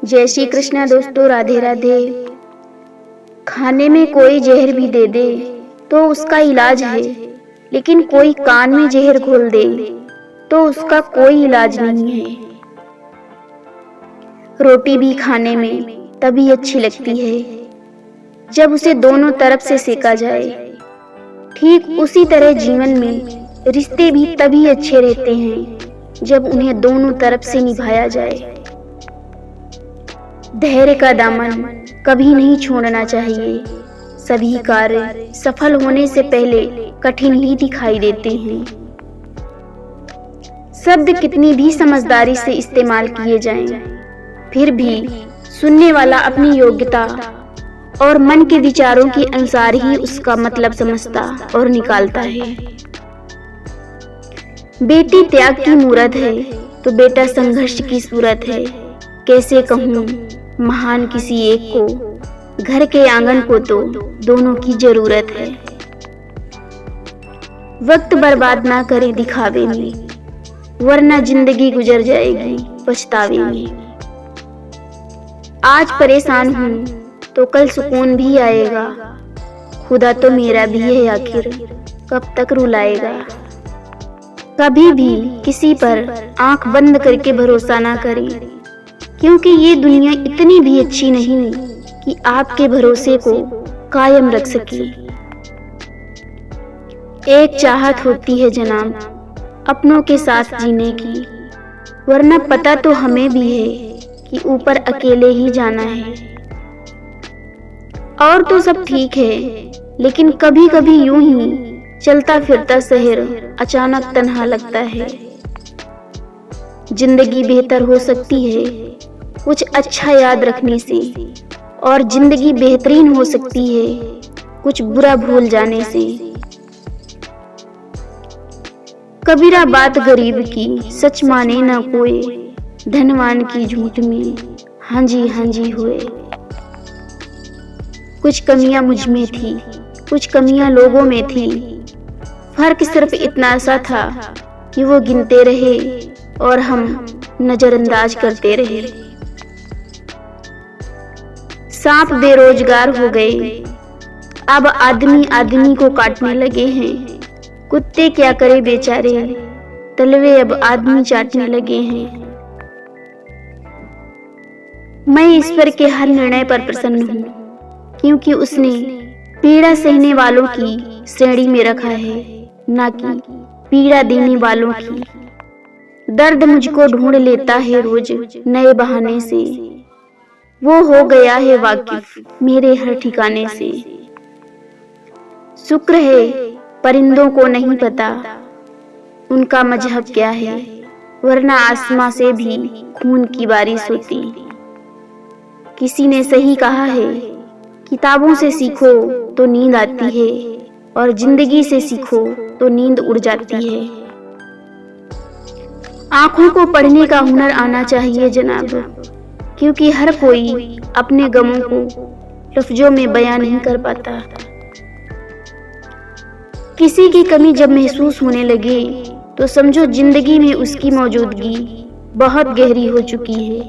जय श्री कृष्णा दोस्तों, राधे राधे। खाने में कोई जहर भी दे दे तो उसका इलाज है, लेकिन कोई कान में जहर घोल दे तो उसका कोई इलाज नहीं है। रोटी भी खाने में तभी अच्छी लगती है जब उसे दोनों तरफ से सेका जाए। ठीक उसी तरह जीवन में रिश्ते भी तभी अच्छे रहते हैं जब उन्हें दोनों तरफ से निभाया जाए। धैर्य का दामन कभी नहीं छोड़ना चाहिए। सभी कार्य सफल होने से पहले कठिन ही दिखाई देते हैं। शब्द कितनी भी समझदारी से इस्तेमाल किए जाएं, फिर भी सुनने वाला अपनी योग्यता और मन के विचारों के अनुसार ही उसका मतलब समझता और निकालता है। बेटी त्याग की मूरत है तो बेटा संघर्ष की सूरत है। कैसे कहूँ महान किसी एक को, घर के आंगन को तो दोनों की जरूरत है। वक्त बर्बाद ना करे दिखावे में, वरना जिंदगी गुजर जाएगी पछतावे में। आज परेशान हूँ तो कल सुकून भी आएगा। खुदा तो मेरा भी है, आखिर कब तक रुलाएगा। कभी भी किसी पर आंख बंद करके भरोसा ना करें, क्योंकि ये दुनिया इतनी भी अच्छी नहीं कि आपके भरोसे को कायम रख सके। एक चाहत होती है जनाब अपनों के साथ जीने की, वरना पता तो हमें भी है कि ऊपर अकेले ही जाना है। और तो सब ठीक है, लेकिन कभी कभी यूं ही चलता फिरता शहर अचानक तन्हा लगता है। जिंदगी बेहतर हो सकती है कुछ अच्छा याद रखने से, और जिंदगी बेहतरीन हो सकती है कुछ बुरा भूल जाने से। कबीरा बात गरीब की सच माने ना कोई, धनवान की झूठ में हाँ जी हुए। कुछ कमियां मुझ में थी, कुछ कमियां लोगों में थी। फर्क सिर्फ इतना सा था कि वो गिनते रहे और हम नजरअंदाज करते रहे। सांप बेरोजगार हो गए, अब आदमी आदमी को काटने लगे हैं। कुत्ते क्या करे बेचारे, तलवे अब आदमी चाटने लगे हैं। मैं ईश्वर के हर निर्णय पर प्रसन्न हूँ, क्योंकि उसने पीड़ा सहने वालों की श्रेणी में रखा है, ना कि पीड़ा देने वालों की। दर्द मुझको ढूंढ लेता है रोज नए बहाने से, वो हो गया है वाकिफ मेरे हर ठिकाने से। शुक्र है परिंदों को नहीं पता उनका मजहब क्या है, वरना आसमां से भी खून की बारिश होती। किसी ने सही कहा है, किताबों से सीखो तो नींद आती है, और जिंदगी से सीखो तो नींद उड़ जाती है। आंखों को पढ़ने का हुनर आना चाहिए जनाब, क्योंकि हर कोई अपने गमों को लफ्जों में बयां नहीं कर पाता। किसी की कमी जब महसूस होने लगे तो समझो जिंदगी में उसकी मौजूदगी बहुत गहरी हो चुकी है।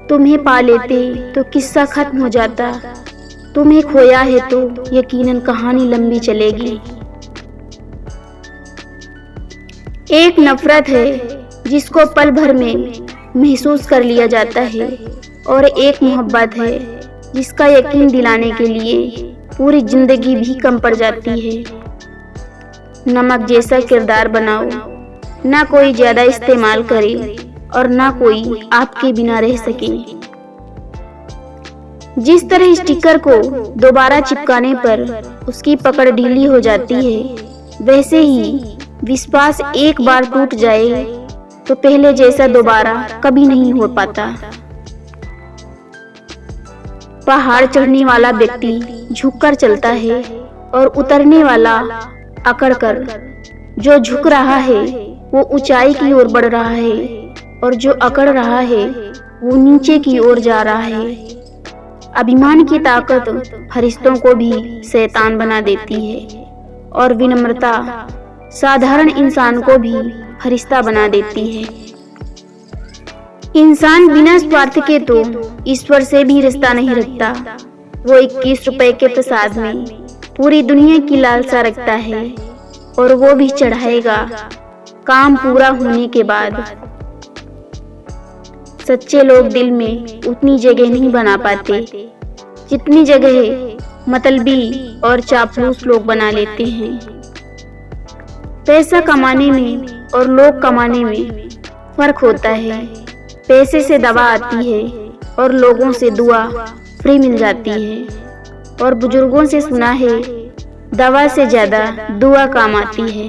तुम्हें पा लेते तो किस्सा खत्म हो जाता, तुम्हें खोया है तो यकीनन कहानी लंबी चलेगी। एक नफरत है जिसको पल भर में महसूस कर लिया जाता है, और एक मोहब्बत है जिसका यकीन दिलाने के लिए पूरी जिंदगी भी कम पड़ जाती है। नमक जैसा किरदार बनाओ, ना कोई ज्यादा इस्तेमाल करे और ना कोई आपके बिना रह सके। जिस तरह स्टिकर को दोबारा चिपकाने पर उसकी पकड़ ढीली हो जाती है, वैसे ही विश्वास एक बार टूट जाए तो पहले जैसा दोबारा कभी नहीं हो पाता। पहाड़ चढ़ने वाला व्यक्ति झुककर चलता है और उतरने वाला अकड़कर। जो झुक रहा है वो ऊंचाई की ओर बढ़ रहा है, और जो अकड़ रहा है वो नीचे की ओर जा रहा है। अभिमान की ताकत फरिश्तों को भी शैतान बना देती है, और विनम्रता साधारण इंसान को भी फरिश्ता बना देती है। इंसान बिना स्वार्थ के तो ईश्वर से भी रिश्ता नहीं रखता। वो 21 रुपए के प्रसाद में पूरी दुनिया की लालसा रखता है, और वो भी चढ़ाएगा काम पूरा होने के बाद। सच्चे लोग दिल में उतनी जगह नहीं बना पाते जितनी जगह मतलबी और चापलूस लोग बना लेते हैं। पैसा कमाने में और लोग कमाने में फर्क होता है। पैसे से दवा आती है और लोगों से दुआ फ्री मिल जाती है। और बुजुर्गों से सुना है, दवा से ज्यादा दुआ काम आती है।